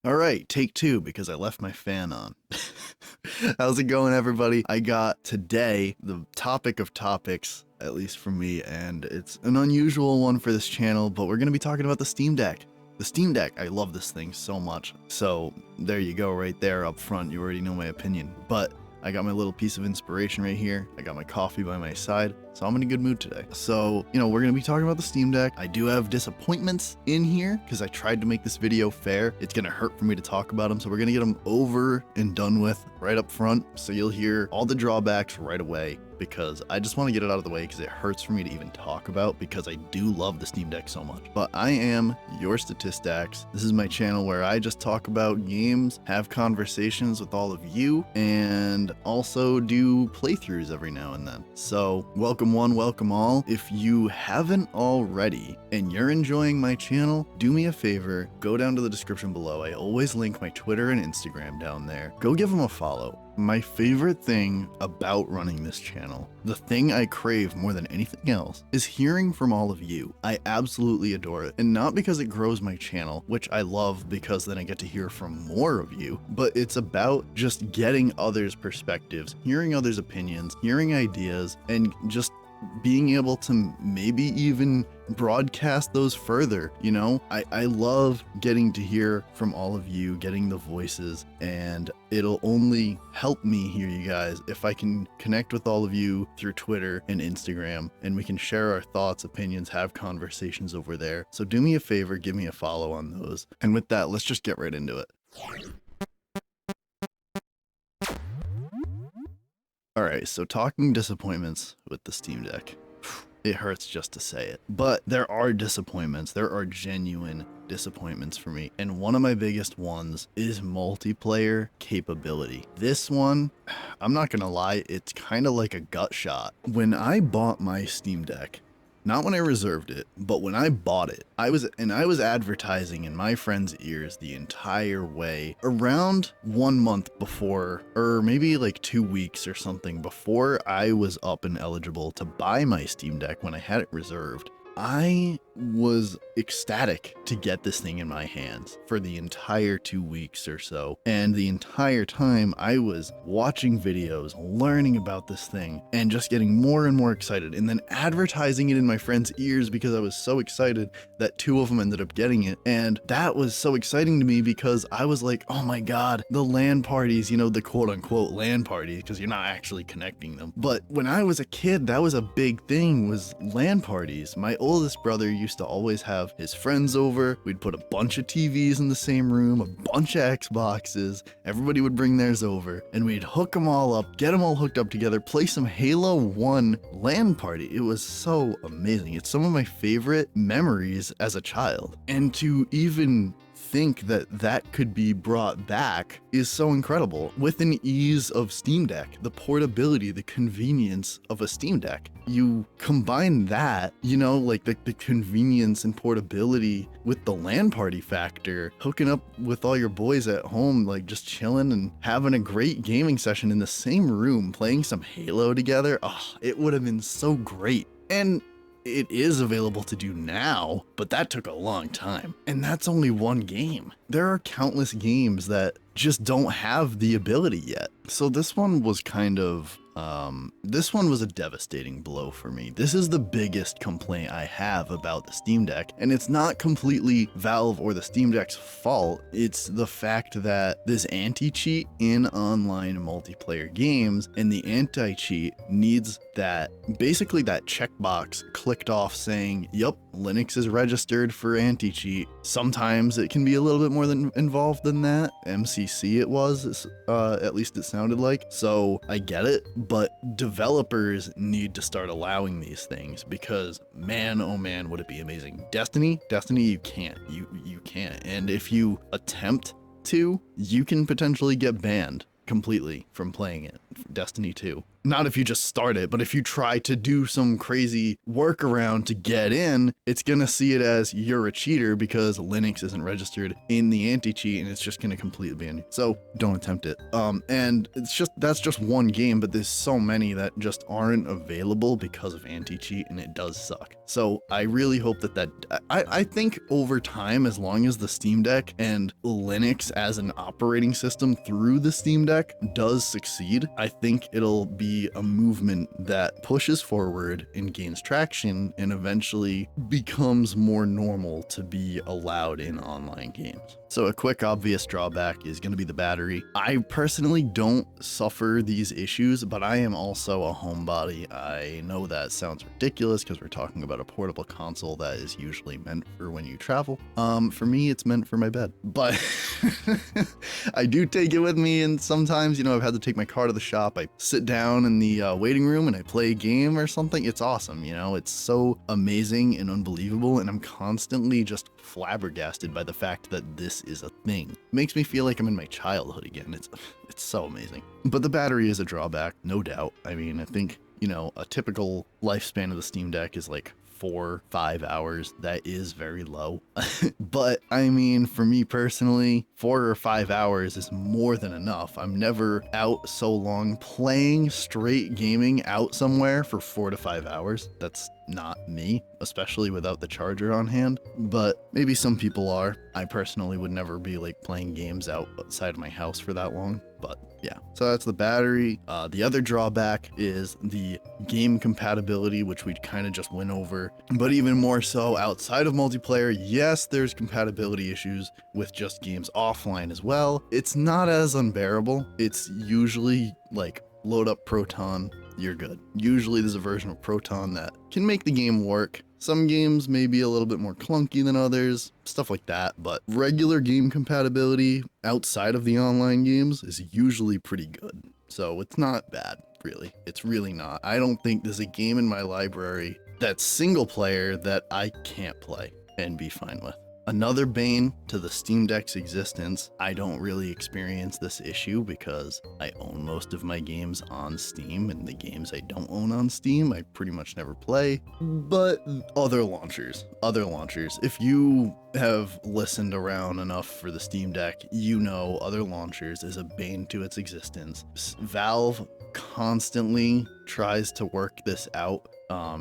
All right, take two because I left my fan on. How's it going, everybody? I got today the topic of topics, at least for me, and it's an unusual one for this channel, but we're going to be talking about the Steam Deck. The Steam Deck, I love this thing so much. So there you go, right there up front. You already know my opinion, but I got my little piece of inspiration right here. I got my coffee by my side, so I'm in a good mood today. So, we're gonna be talking about the Steam Deck. I do have disappointments in here because I tried to make this video fair. It's gonna hurt for me to talk about them, so we're gonna get them over and done with right up front. So you'll hear all the drawbacks right away, because I just want to get it out of the way because it hurts for me to even talk about, because I do love the Steam Deck so much. But I am your STATISTACS. This is my channel where I just talk about games, have conversations with all of you, and also do playthroughs every now and then. So welcome one, welcome all. If you haven't already and you're enjoying my channel, do me a favor, go down to the description below. I always link my Twitter and Instagram down there. Go give them a follow. My favorite thing about running this channel, the thing I crave more than anything else, is hearing from all of you. I absolutely adore it. And not because it grows my channel, which I love because then I get to hear from more of you, but it's about just getting others' perspectives, hearing others' opinions, hearing ideas, and just being able to maybe even broadcast those further. I love getting to hear from all of you, getting the voices, and it'll only help me hear you guys if I can connect with all of you through Twitter and Instagram, and we can share our thoughts, opinions, have conversations over there. So do me a favor, give me a follow on those. And with that, let's just get right into it. Alright, so talking disappointments with the Steam Deck. It hurts just to say it. But there are disappointments. There are genuine disappointments for me. And one of my biggest ones is multiplayer capability. This one, I'm not gonna lie, it's kind of like a gut shot. When I bought my Steam Deck, not when I reserved it, but when I bought it, I was advertising in my friends' ears the entire way. Around 1 month before, or maybe like 2 weeks or something before I was up and eligible to buy my Steam Deck when I had it reserved, I was ecstatic to get this thing in my hands for the entire 2 weeks or so. And the entire time I was watching videos, learning about this thing, and just getting more and more excited, and then advertising it in my friends' ears because I was so excited that 2 of them ended up getting it. And that was so exciting to me because I was like, oh my God, the LAN parties, the quote unquote LAN parties, because you're not actually connecting them. But when I was a kid, that was a big thing, was LAN parties. My oldest brother used to always have his friends over. We'd put a bunch of TVs in the same room, a bunch of Xboxes. Everybody would bring theirs over, and we'd hook them all up, get them all hooked up together, play some Halo 1 LAN party. It was so amazing. It's some of my favorite memories as a child. And to even think that that could be brought back is so incredible. With an ease of Steam Deck, the portability, the convenience of a Steam Deck, you combine that, like the convenience and portability with the LAN party factor, hooking up with all your boys at home, like just chilling and having a great gaming session in the same room, playing some Halo together. Oh, it would have been so great. And it is available to do now, but that took a long time. And that's only one game. There are countless games that just don't have the ability yet. So this one was this one was a devastating blow for me. This is the biggest complaint I have about the Steam Deck, and it's not completely Valve or the Steam Deck's fault. It's the fact that this anti-cheat in online multiplayer games, and the anti-cheat needs basically that checkbox clicked off saying, yep, Linux is registered for anti-cheat. Sometimes it can be a little bit more involved than that. MCC it was, at least it sounded like. So I get it, but developers need to start allowing these things, because man, oh man, would it be amazing. Destiny, you can't. You can't. And if you attempt to, you can potentially get banned completely from playing it. Destiny 2. not if you just start it, but if you try to do some crazy workaround to get in, it's going to see it as you're a cheater because Linux isn't registered in the anti-cheat, and it's just going to completely ban you. So don't attempt it. And that's just one game, but there's so many that just aren't available because of anti-cheat, and it does suck. So I really hope I think over time, as long as the Steam Deck and Linux as an operating system through the Steam Deck does succeed, I think it'll be a movement that pushes forward and gains traction and eventually becomes more normal to be allowed in online games. So a quick obvious drawback is going to be the battery. I personally don't suffer these issues, but I am also a homebody. I know that sounds ridiculous because we're talking about a portable console that is usually meant for when you travel. For me, it's meant for my bed, but I do take it with me, and sometimes, I've had to take my car to the shop. I sit down in the waiting room and I play a game or something. It's awesome, it's so amazing and unbelievable, and I'm constantly just flabbergasted by the fact that this is a thing. It makes me feel like I'm in my childhood again. It's so amazing. But the battery is a drawback, no doubt. I mean, I think, a typical lifespan of the Steam Deck is like 4-5 hours. That is very low. But I mean, for me personally, 4 or 5 hours is more than enough. I'm never out so long playing straight gaming out somewhere for 4 to 5 hours. That's not me, especially without the charger on hand, but maybe some people are. I personally would never be like playing games outside of my house for that long, but yeah. So that's the battery. The other drawback is the game compatibility, which we kind of just went over, but even more so outside of multiplayer. Yes, there's compatibility issues with just games offline as well. It's not as unbearable. It's usually like load up Proton, you're good. Usually there's a version of Proton that can make the game work. Some games may be a little bit more clunky than others, stuff like that, but regular game compatibility outside of the online games is usually pretty good. So it's not bad, really. It's really not. I don't think there's a game in my library that's single player that I can't play and be fine with. Another bane to the Steam Deck's existence, I don't really experience this issue because I own most of my games on Steam, and the games I don't own on Steam, I pretty much never play. But other launchers. If you have listened around enough for the Steam Deck, other launchers is a bane to its existence. Valve constantly tries to work this out.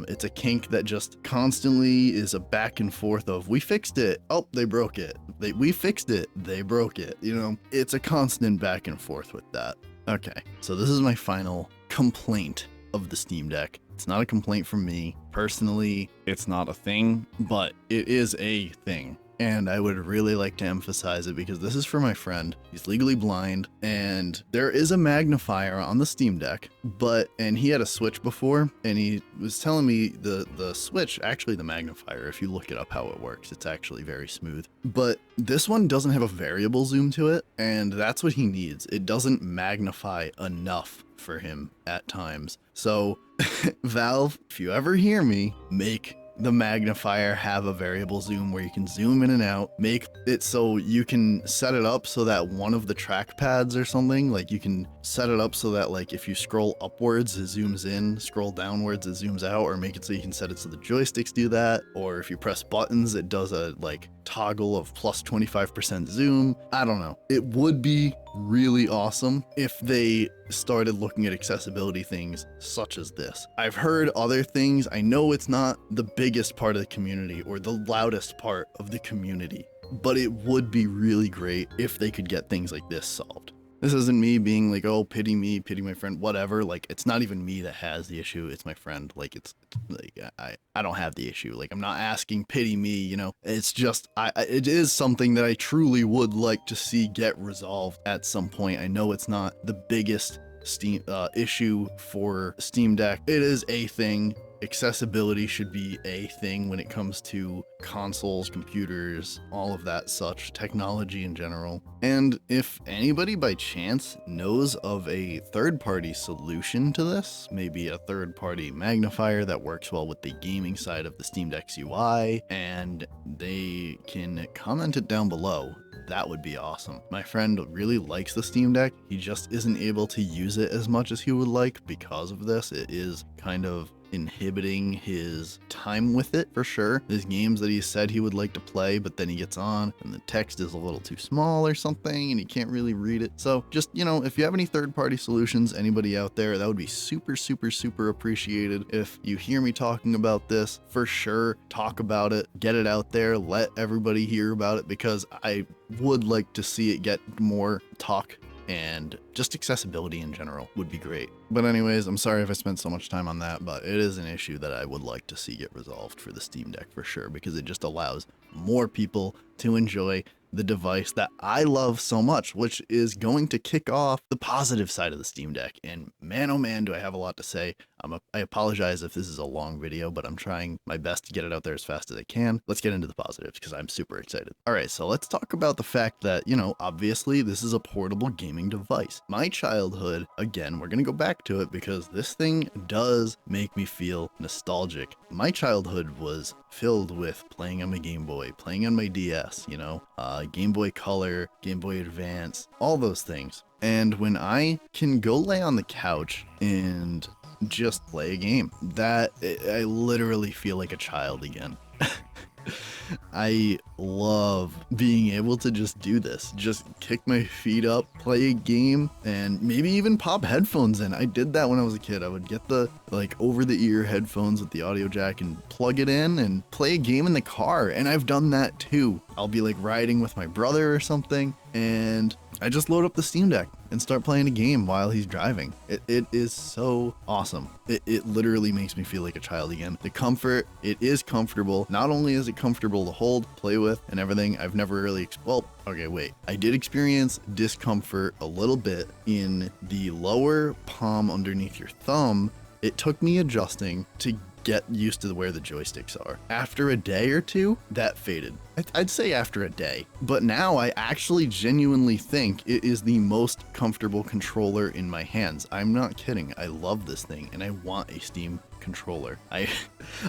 It's a kink that just constantly is a back and forth of, we fixed it, oh, they broke it. We fixed it, they broke it. It's a constant back and forth with that. Okay, so this is my final complaint of the Steam Deck. It's not a complaint from me. Personally, it's not a thing, but it is a thing. And I would really like to emphasize it because this is for my friend. He's legally blind, and there is a magnifier on the Steam Deck, and he had a Switch before, and he was telling me the Switch, actually the magnifier, if you look it up how it works, it's actually very smooth. But this one doesn't have a variable zoom to it, and that's what he needs. It doesn't magnify enough for him at times. So Valve, if you ever hear me, make the magnifier have a variable zoom where you can zoom in and out. Make it so you can set it up so that one of the trackpads or something, like you can set it up so that like if you scroll upwards it zooms in, scroll downwards it zooms out, or make it so you can set it so the joysticks do that, or if you press buttons it does a like toggle of plus 25% zoom. I don't know. It would be really awesome if they started looking at accessibility things such as this. I've heard other things. I know it's not the biggest part of the community or the loudest part of the community, but it would be really great if they could get things like this solved. This isn't me being like, oh, pity me, pity my friend, whatever. Like, it's not even me that has the issue. It's my friend. Like, it's like, I don't have the issue. Like, I'm not asking pity me, It's just, it is something that I truly would like to see get resolved at some point. I know it's not the biggest Steam issue for Steam Deck. It is a thing. accessibility should be a thing when it comes to consoles, computers, all of that such, technology in general. And if anybody by chance knows of a third-party solution to this, maybe a third-party magnifier that works well with the gaming side of the Steam Deck's UI, and they can comment it down below, that would be awesome. My friend really likes the Steam Deck. He just isn't able to use it as much as he would like because of this. It is kind of inhibiting his time with it for sure. There's games that he said he would like to play, but then he gets on and the text is a little too small or something and he can't really read it. So just, you know, if you have any third-party solutions, anybody out there, that would be super, super, super appreciated. If you hear me talking about this, for sure, talk about it, get it out there, let everybody hear about it, because I would like to see it get more talk, and just accessibility in general would be great. But anyways, I'm sorry if I spent so much time on that, but it is an issue that I would like to see get resolved for the Steam Deck for sure, because it just allows more people to enjoy the device that I love so much, which is going to kick off the positive side of the Steam Deck. And man, oh man, do I have a lot to say. I apologize if this is a long video, but I'm trying my best to get it out there as fast as I can. Let's get into the positives because I'm super excited. All right, so let's talk about the fact that, you know, obviously this is a portable gaming device. My childhood, again, we're going to go back to it because this thing does make me feel nostalgic. My childhood was filled with playing on my Game Boy, playing on my DS, you know, Game Boy Color, Game Boy Advance, all those things. And when I can go lay on the couch and just play a game, I literally feel like a child again. I love being able to just do this, just kick my feet up, play a game, and maybe even pop headphones in. I did that when I was a kid. I would get the over the ear headphones with the audio jack and plug it in and play a game in the car. And I've done that too. I'll be like riding with my brother or something, and I just load up the Steam Deck and start playing a game while he's driving. It is so awesome. It literally makes me feel like a child again. The comfort, it is comfortable. Not only is it comfortable to hold, play with, and everything, I've never really, I did experience discomfort a little bit in the lower palm underneath your thumb. It took me adjusting to get used to where the joysticks are. After a day or two, that faded. I'd say after a day. But now I actually genuinely think it is the most comfortable controller in my hands. I'm not kidding. I love this thing and I want a Steam controller.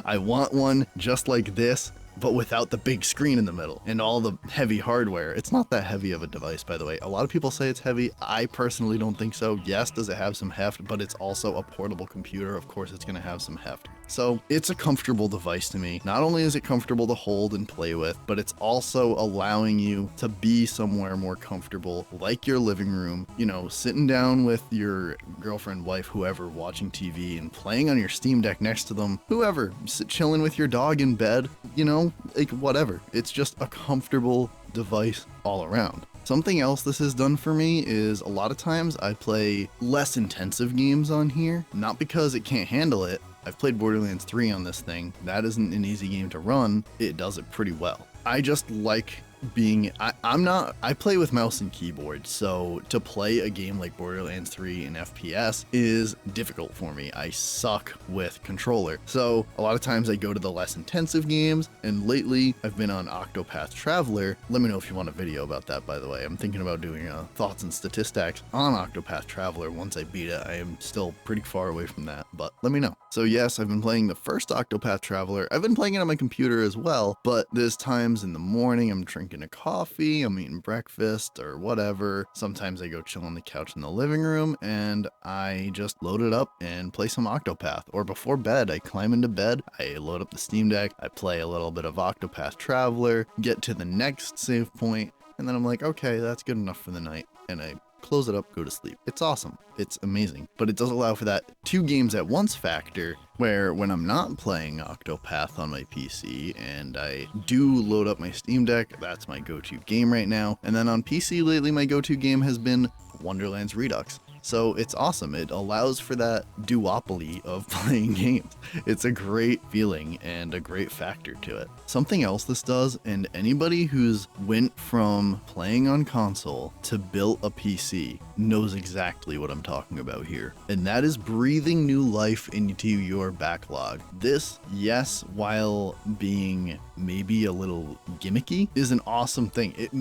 I want one just like this, but without the big screen in the middle and all the heavy hardware. It's not that heavy of a device, by the way. A lot of people say it's heavy. I personally don't think so. Yes, does it have some heft, but it's also a portable computer. Of course, it's going to have some heft. So it's a comfortable device to me. Not only is it comfortable to hold and play with, but it's also allowing you to be somewhere more comfortable, like your living room, you know, sitting down with your girlfriend, wife, whoever, watching TV and playing on your Steam Deck next to them, whoever, chilling with your dog in bed, you know, like whatever. It's just a comfortable device all around. Something else this has done for me is a lot of times I play less intensive games on here, not because it can't handle it. I've played Borderlands 3 on this thing. That isn't an easy game to run. It does it pretty well. I just like being, I play with mouse and keyboard, so to play a game like Borderlands 3 in FPS is difficult for me. I suck with controller. So a lot of times I go to the less intensive games, and lately I've been on Octopath Traveler. Let me know if you want a video about that, by the way. I'm thinking about doing thoughts and statistics on Octopath Traveler once I beat it. I am still pretty far away from that, but let me know. So yes, I've been playing the first Octopath Traveler. I've been playing it on my computer as well, but there's times in the morning I'm drinking a coffee, I'm eating breakfast or whatever. Sometimes I go chill on the couch in the living room and I just load it up and play some Octopath. Or before bed, I climb into bed, I load up the Steam Deck, I play a little bit of Octopath Traveler, get to the next save point, and then I'm like, okay, that's good enough for the night. And I close it up, go to sleep. It's awesome. It's amazing. But it does allow for that 2 games at once factor, where when I'm not playing Octopath on my PC and I do load up my Steam Deck, that's my go-to game right now. And then on PC lately, my go-to game has been Wonderlands Redux. So it's awesome. It allows for that duopoly of playing games. It's a great feeling and a great factor to it. Something else this does, and anybody who's went from playing on console to built a PC knows exactly what I'm talking about here. And that is breathing new life into your backlog. This, yes, while being maybe a little gimmicky, is an awesome thing. It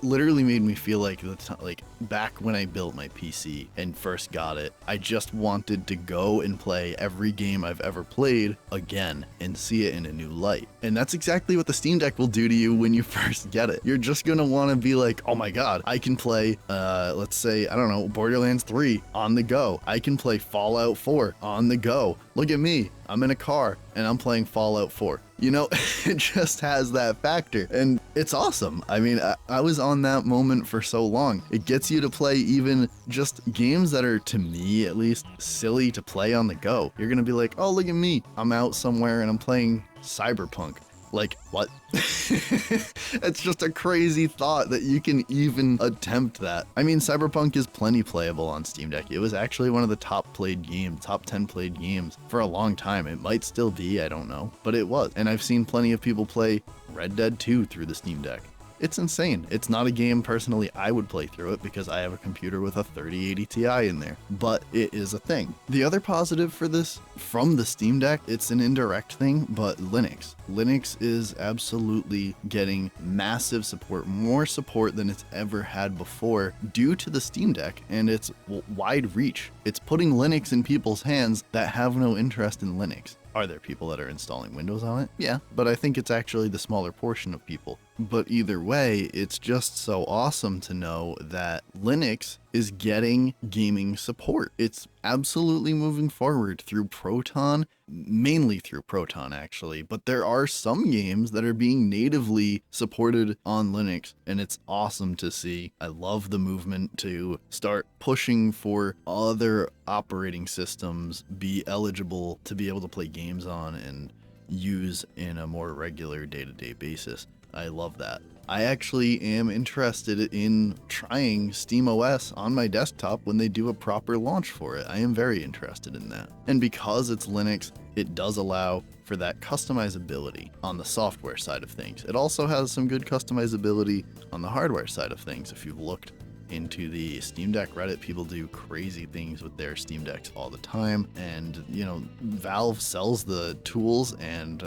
literally made me feel like back when I built my PC and first got it, I just wanted to go and play every game I've ever played again and see it in a new light. And that's exactly what the Steam Deck will do to you when you first get it. You're just gonna want to be like, oh my god, I can play let's say, I don't know, Borderlands 3 on the go. I can play Fallout 4 on the go. Look at me, I'm in a car and I'm playing Fallout 4. You know, it just has that factor and it's awesome. I mean, I was on that moment for so long. It gets you to play even just games that are, to me at least, silly to play on the go. You're gonna be like, oh, look at me, I'm out somewhere and I'm playing Cyberpunk. Like, what? It's just a crazy thought that you can even attempt that. I mean, Cyberpunk is plenty playable on Steam Deck. It was actually one of the top 10 played games for a long time. It might still be, I don't know, but it was. And I've seen plenty of people play Red Dead 2 through the Steam Deck. It's insane. It's not a game personally I would play through it because I have a computer with a 3080 Ti in there, but it is a thing. The other positive for this from the Steam Deck, it's an indirect thing, but Linux. Linux is absolutely getting massive support, more support than it's ever had before due to the Steam Deck and its wide reach. It's putting Linux in people's hands that have no interest in Linux. Are there people that are installing Windows on it? Yeah, but I think it's actually the smaller portion of people. But either way, it's just so awesome to know that Linux is getting gaming support. It's absolutely moving forward through Proton, mainly through Proton actually, but there are some games that are being natively supported on Linux, and it's awesome to see. I love the movement to start pushing for other operating systems be eligible to be able to play games on and use in a more regular day-to-day basis. I love that. I actually am interested in trying SteamOS on my desktop when they do a proper launch for it. I am very interested in that. And because it's Linux, it does allow for that customizability on the software side of things. It also has some good customizability on the hardware side of things. If you've looked into the Steam Deck Reddit, people do crazy things with their Steam Decks all the time, and you know, Valve sells the tools and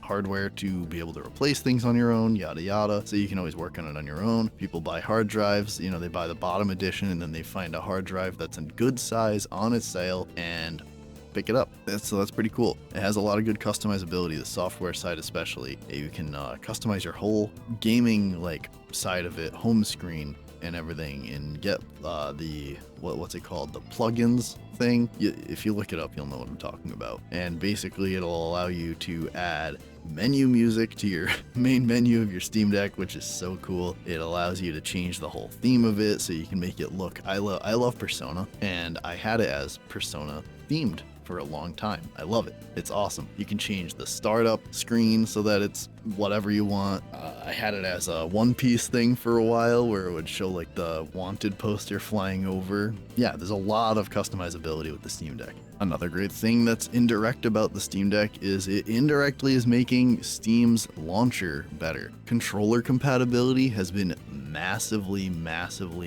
hardware to be able to replace things on your own, yada yada, so you can always work on it on your own. People buy hard drives, you know, they buy the bottom edition and then they find a hard drive that's in good size on its sale and pick it up. So that's pretty cool. It has a lot of good customizability, the software side especially. You can customize your whole gaming side of it, home screen and everything, and get the what's it called, the plugins thing. If you look it up, you'll know what I'm talking about. And basically it'll allow you to add menu music to your main menu of your Steam Deck, which is so cool. It allows you to change the whole theme of it so you can make it look, I love Persona, and I had it as Persona themed for a long time. I love it. It's awesome. You can change the startup screen so that it's whatever you want. I had it as a One Piece thing for a while where it would show like the wanted poster flying over. Yeah, there's a lot of customizability with the Steam Deck. Another great thing that's indirect about the Steam Deck is it indirectly is making Steam's launcher better. Controller compatibility has been massively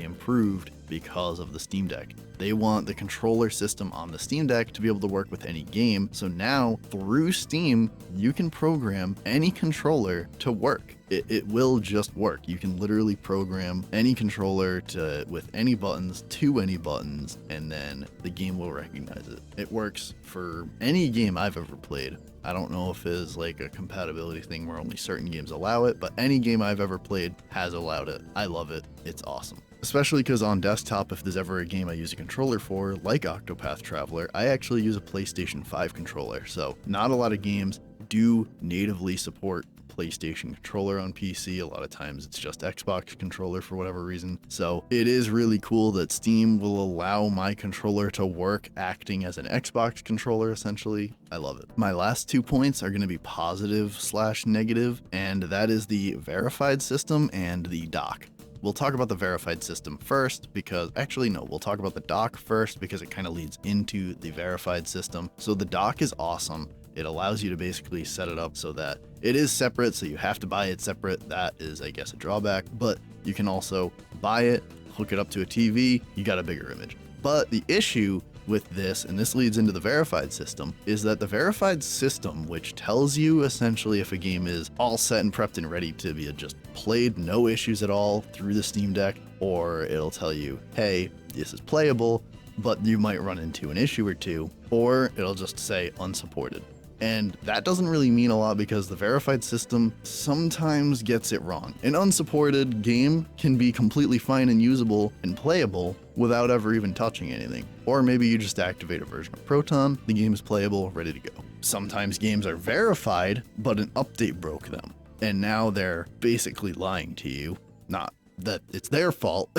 improved because of the Steam Deck. They want the controller system on the Steam Deck to be able to work with any game. So now through Steam, you can program any controller to work. It will just work. You can literally program any controller with any buttons to any buttons, and then the game will recognize it. It works for any game I've ever played. I don't know if it's like a compatibility thing where only certain games allow it, but any game I've ever played has allowed it. I love it. It's awesome. Especially because on desktop, if there's ever a game I use a controller for, like Octopath Traveler, I actually use a PlayStation 5 controller. So not a lot of games do natively support PlayStation controller on PC. A lot of times it's just Xbox controller for whatever reason. So it is really cool that Steam will allow my controller to work acting as an Xbox controller essentially. I love it. My last 2 points are going to be positive/negative, and that is the verified system and the dock. we'll talk about the verified system first because actually no, we'll talk about the dock first because it kind of leads into the verified system. So the dock is awesome. It allows you to basically set it up so that it is separate, so you have to buy it separate. That is, I guess, a drawback, but you can also buy it, hook it up to a TV, you got a bigger image. But the issue with this, and this leads into the verified system, is that the verified system, which tells you essentially if a game is all set and prepped and ready to be just played, no issues at all through the Steam Deck, or it'll tell you, hey, this is playable, but you might run into an issue or two, or it'll just say unsupported. And that doesn't really mean a lot because the verified system sometimes gets it wrong. An unsupported game can be completely fine and usable and playable without ever even touching anything. Or maybe you just activate a version of Proton, the game is playable, ready to go. Sometimes games are verified, but an update broke them. And now they're basically lying to you. Not that it's their fault.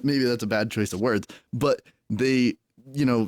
Maybe that's a bad choice of words, but they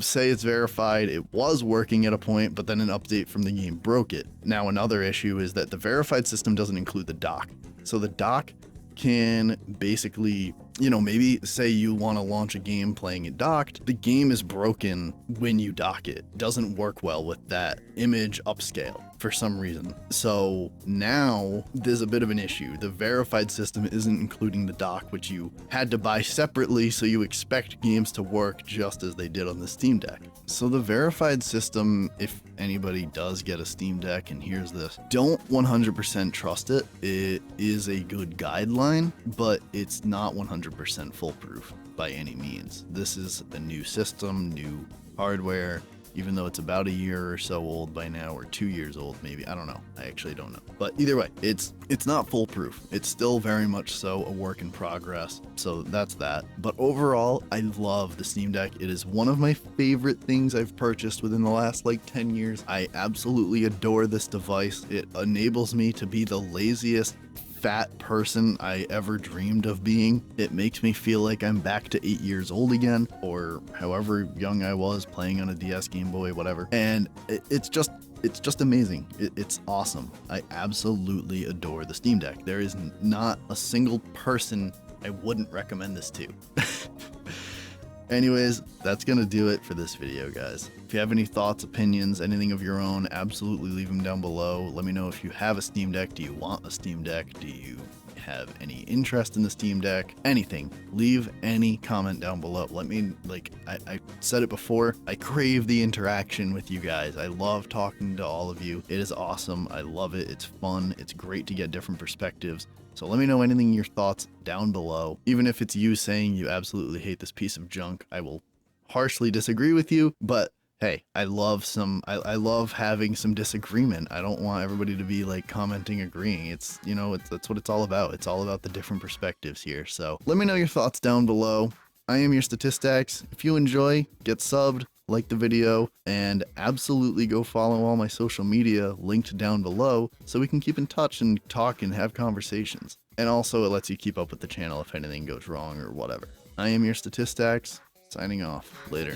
say it's verified, it was working at a point, but then an update from the game broke it. Now, another issue is that the verified system doesn't include the dock. So the dock can basically, maybe say you want to launch a game playing it docked, the game is broken when you dock it. It doesn't work well with that image upscale for some reason. So now there's a bit of an issue. The verified system isn't including the dock, which you had to buy separately, so you expect games to work just as they did on the Steam Deck. So the verified system, if anybody does get a Steam Deck and hears this, don't 100% trust it. It is a good guideline, but it's not 100% foolproof by any means. This is a new system, new hardware, even though it's about a year or so old by now, or 2 years old maybe. I don't know. I actually don't know. But either way, it's not foolproof. It's still very much so a work in progress. So that's that. But overall, I love the Steam Deck. It is one of my favorite things I've purchased within the last 10 years. I absolutely adore this device. It enables me to be the laziest fat person I ever dreamed of being. It makes me feel like I'm back to 8 years old again, or however young I was playing on a DS, Game Boy, whatever. And it's just amazing. It's awesome. I absolutely adore the Steam Deck. There is not a single person I wouldn't recommend this to. Anyways, that's gonna do it for this video, guys. If you have any thoughts, opinions, anything of your own, absolutely leave them down below. Let me know if you have a Steam Deck. Do you want a Steam Deck? Do you have any interest in the Steam Deck? Anything. Leave any comment down below. Let me, I said it before, I crave the interaction with you guys. I love talking to all of you. It is awesome. I love it. It's fun. It's great to get different perspectives. So let me know anything, your thoughts down below. Even if it's you saying you absolutely hate this piece of junk, I will harshly disagree with you, but hey, I love having some disagreement. I don't want everybody to be commenting, agreeing. That's what it's all about. It's all about the different perspectives here. So let me know your thoughts down below. I am your STATISTACS. If you enjoy, get subbed, like the video, and absolutely go follow all my social media linked down below so we can keep in touch and talk and have conversations. And also it lets you keep up with the channel if anything goes wrong or whatever. I am your STATISTACS, signing off. Later.